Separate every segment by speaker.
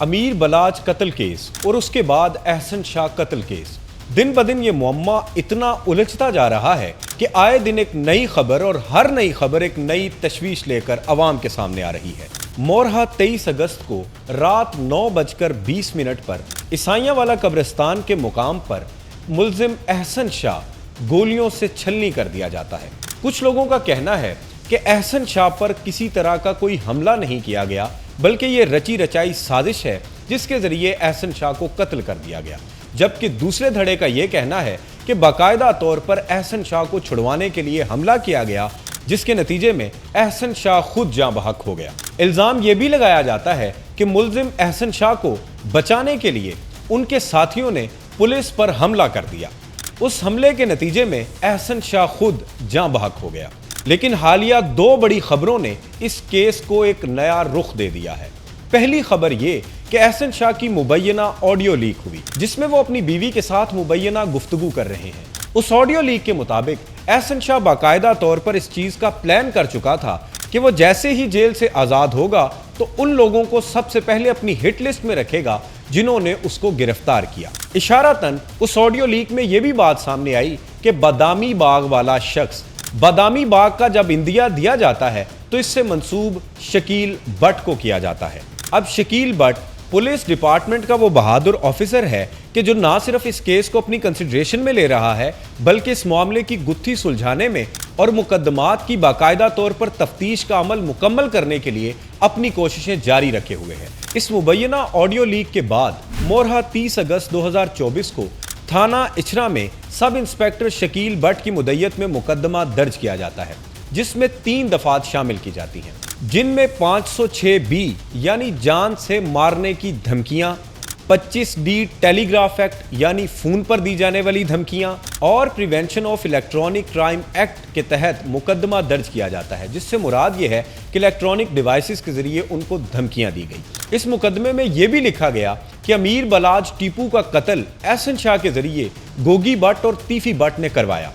Speaker 1: امیر بلاج قتل کیس اور اس کے بعد احسن شاہ قتل کیس، دن بدن یہ معمہ اتنا الجھتا جا رہا ہے کہ آئے دن ایک نئی خبر اور ہر نئی خبر ایک نئی تشویش لے کر عوام کے سامنے آ رہی ہے۔ مورہا 23 اگست کو رات 9:20 پر عیسائیاں والا قبرستان کے مقام پر ملزم احسن شاہ گولیوں سے چھلنی کر دیا جاتا ہے۔ کچھ لوگوں کا کہنا ہے کہ احسن شاہ پر کسی طرح کا کوئی حملہ نہیں کیا گیا، بلکہ یہ رچی رچائی سازش ہے جس کے ذریعے احسن شاہ کو قتل کر دیا گیا، جبکہ دوسرے دھڑے کا یہ کہنا ہے کہ باقاعدہ طور پر احسن شاہ کو چھڑوانے کے لیے حملہ کیا گیا، جس کے نتیجے میں احسن شاہ خود جاں بحق ہو گیا۔ الزام یہ بھی لگایا جاتا ہے کہ ملزم احسن شاہ کو بچانے کے لیے ان کے ساتھیوں نے پولیس پر حملہ کر دیا۔ اس حملے کے نتیجے میں احسن شاہ خود جاں بحق ہو گیا۔ لیکن حالیہ 2 بڑی خبروں نے اس کیس کو ایک نیا رخ دے دیا ہے۔ پہلی خبر یہ کہ احسن شاہ کی مبینہ آڈیو لیک ہوئی، جس میں وہ اپنی بیوی کے ساتھ مبینہ گفتگو کر رہے ہیں۔ اس آڈیو لیک کے مطابق احسن شاہ باقاعدہ طور پر اس چیز کا پلان کر چکا تھا کہ وہ جیسے ہی جیل سے آزاد ہوگا تو ان لوگوں کو سب سے پہلے اپنی ہٹ لسٹ میں رکھے گا جنہوں نے اس کو گرفتار کیا۔ اشارتاً اس آڈیو لیک میں یہ بھی بات سامنے آئی کہ بادامی باغ والا شخص، بادامی باغ کا جب اندیا دیا جاتا ہے تو اس سے منسوب شکیل بٹ کو کیا جاتا ہے۔ اب شکیل بٹ پولیس ڈپارٹمنٹ کا وہ بہادر آفیسر ہے کہ جو نہ صرف اس کیس کو اپنی کنسیڈریشن میں لے رہا ہے، بلکہ اس معاملے کی گتھی سلجھانے میں اور مقدمات کی باقاعدہ طور پر تفتیش کا عمل مکمل کرنے کے لیے اپنی کوششیں جاری رکھے ہوئے ہیں۔ اس مبینہ آڈیو لیک کے بعد مورہا 30 اگست 2024 کو تھانہ اچھرا میں سب انسپیکٹر شکیل بٹ کی مدعیت میں مقدمہ درج کیا جاتا ہے، جس میں 3 دفعات شامل کی جاتی ہیں، جن میں 506B یعنی جان سے مارنے کی دھمکیاں، 25D ٹیلی گراف ایکٹ یعنی فون پر دی جانے والی دھمکیاں اور prevention of electronic crime act کے تحت مقدمہ درج کیا جاتا ہے، جس سے مراد یہ ہے کہ الیکٹرانک ڈیوائسز کے ذریعے ان کو دھمکیاں دی گئی۔ اس مقدمے میں یہ بھی لکھا گیا کہ امیر بلاج ٹیپو کا قتل احسن شاہ کے ذریعے گوگی بٹ اور تیفی بٹ نے کروایا۔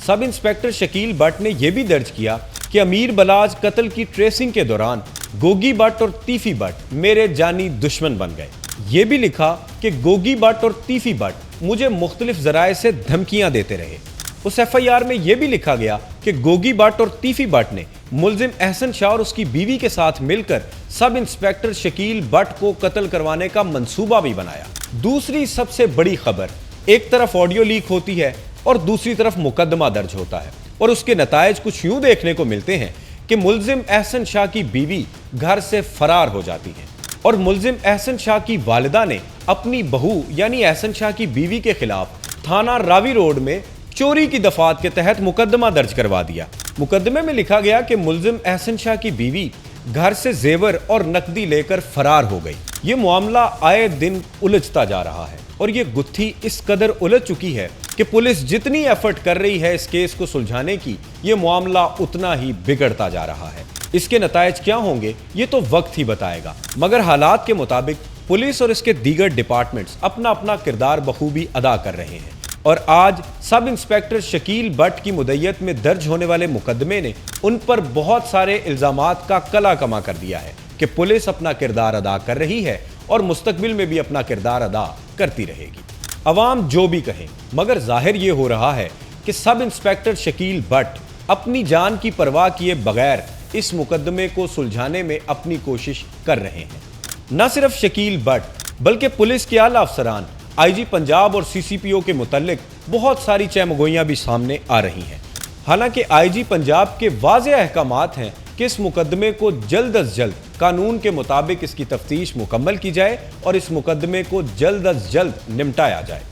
Speaker 1: سب انسپیکٹر شکیل بٹ نے یہ بھی درج کیا کہ امیر بلاج قتل کی ٹریسنگ کے دوران گوگی بٹ اور تیفی بٹ میرے جانی دشمن بن گئے۔ یہ بھی لکھا کہ گوگی بٹ اور تیفی بٹ مجھے مختلف ذرائع سے دھمکیاں دیتے رہے۔ اس ایف آئی آر میں یہ بھی لکھا گیا کہ گوگی بٹ اور تیفی بٹ نے ملزم احسن شاہ اور اس کی بیوی کے ساتھ مل کر سب انسپیکٹر شکیل بٹ کو قتل کروانے کا منصوبہ بھی بنایا۔ دوسری سب سے بڑی خبر، ایک طرف آڈیو لیک ہوتی ہے اور دوسری طرف مقدمہ درج ہوتا ہے، اور اس کے نتائج کچھ یوں دیکھنے کو ملتے ہیں کہ ملزم احسن شاہ کی بیوی گھر سے فرار ہو جاتی ہے اور ملزم احسن شاہ کی والدہ نے اپنی بہو یعنی احسن شاہ کی بیوی کے خلاف تھانہ راوی روڈ میں چوری کی دفعات کے تحت مقدمہ درج کروا دیا۔ مقدمے میں لکھا گیا کہ ملزم احسن شاہ کی بیوی گھر سے زیور اور نقدی لے کر فرار ہو گئی۔ یہ معاملہ آئے دن الجھتا جا رہا ہے اور یہ گتھی اس قدر الجھ چکی ہے کہ پولیس جتنی ایفرٹ کر رہی ہے اس کیس کو سلجھانے کی، یہ معاملہ اتنا ہی بگڑتا جا رہا ہے۔ اس کے نتائج کیا ہوں گے یہ تو وقت ہی بتائے گا، مگر حالات کے مطابق پولیس اور اس کے دیگر ڈپارٹمنٹس اپنا اپنا کردار بخوبی ادا کر رہے ہیں، اور آج سب انسپیکٹر شکیل بٹ کی مدعیت میں درج ہونے والے مقدمے نے ان پر بہت سارے الزامات کا کلا کما کر دیا ہے کہ پولیس اپنا کردار ادا کر رہی ہے اور مستقبل میں بھی اپنا کردار ادا کرتی رہے گی۔ عوام جو بھی کہیں، مگر ظاہر یہ ہو رہا ہے کہ سب انسپیکٹر شکیل بٹ اپنی جان کی پرواہ کیے بغیر اس مقدمے کو سلجھانے میں اپنی کوشش کر رہے ہیں۔ نہ صرف شکیل بٹ بلکہ پولیس کے اعلیٰ افسران، آئی جی پنجاب اور سی سی پی او کے متعلق بہت ساری چہمگوئیاں بھی سامنے آ رہی ہیں۔ حالانکہ آئی جی پنجاب کے واضح احکامات ہیں کہ اس مقدمے کو جلد از جلد قانون کے مطابق اس کی تفتیش مکمل کی جائے اور اس مقدمے کو جلد از جلد نمٹایا جائے۔